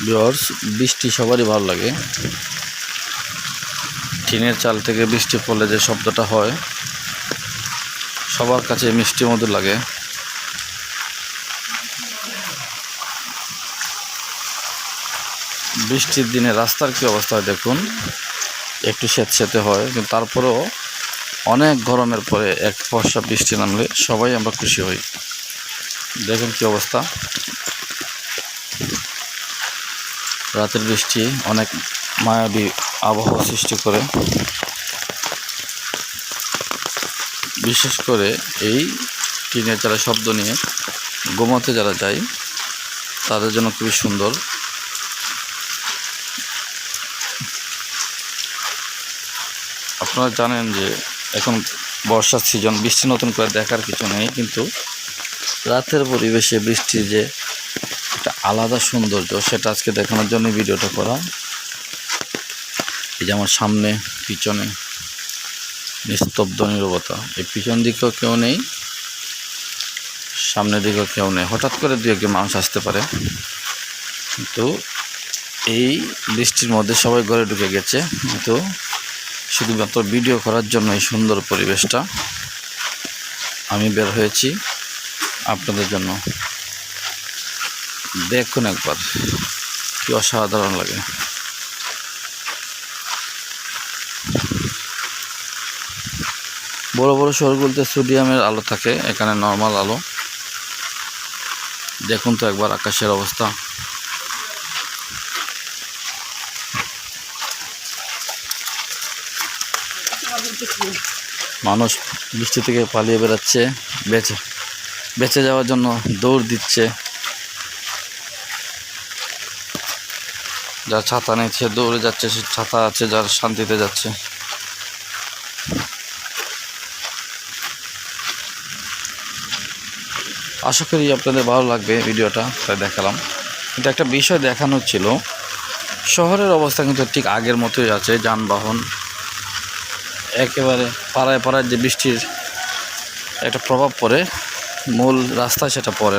Viewers, বৃষ্টি সবারই ভালো লাগে। টিনের চাল থেকে বৃষ্টি পড়লে যে শব্দটা হয় সবার কাছে মিষ্টি মধুর লাগে। বৃষ্টির দিনে রাস্তার কী অবস্থা হয় দেখুন, একটু স্যাঁতস্যাঁতে হয়, কিন্তু তারপরেও অনেক গরমের পরে এক ফর্সা বৃষ্টি নামলে সবাই আমরা খুশি হই। দেখুন কী অবস্থা। রাতের বৃষ্টি অনেক মায়াবী আবহাওয়া সৃষ্টি করে। বিশেষ করে এই টিনের চালা শব্দ নিয়ে ঘুমাতে যারা যায় তাদের জন্য খুবই সুন্দর। আপনারা জানেন যে এখন বর্ষার সিজন, বৃষ্টি নতুন করে দেখার কিছু নেই, কিন্তু রাতের পরিবেশে বৃষ্টির যে একটা আলাদা সৌন্দর্য সেটা আজকে দেখানোর জন্য ভিডিওটা করা। এই যে আমার সামনে পিছনে নিস্তব্ধ নীরবতা, এই পিছন দিকেও কেউ নেই, সামনের দিকেও কেউ নেই। হঠাৎ করে দু একজন মানুষ আসতে পারে, কিন্তু এই বৃষ্টির মধ্যে সবাই ঘরে ঢুকে গেছে। কিন্তু শুধুমাত্র ভিডিও করার জন্য এই সুন্দর পরিবেশটা আমি বের হয়েছি আপনাদের জন্য। দেখুন একবার কি অসাধারণ লাগে। বড় বড় শহরগুলোতে সোডিয়ামের আলো থাকে, এখানে নর্মাল আলো। দেখুন তো একবার আকাশের অবস্থা। মানুষ বৃষ্টি থেকে পালিয়ে বেড়াচ্ছে, বেঁচে যাওয়ার জন্য দৌড় দিচ্ছে। যার ছাতা নেই সে দৌড়ে যাচ্ছে, সে ছাতা আছে যার শান্তিতে যাচ্ছে। আশা করি আপনাদের ভালো লাগবে ভিডিওটা, তাই দেখালাম। কিন্তু একটা বিষয় দেখানো ছিল, শহরের অবস্থা কিন্তু ঠিক আগের মতোই আছে। যানবাহন একেবারে পাড়ায় পাড়ায় যে বৃষ্টির একটা প্রভাব পড়ে, মূল রাস্তায় সেটা পড়ে না।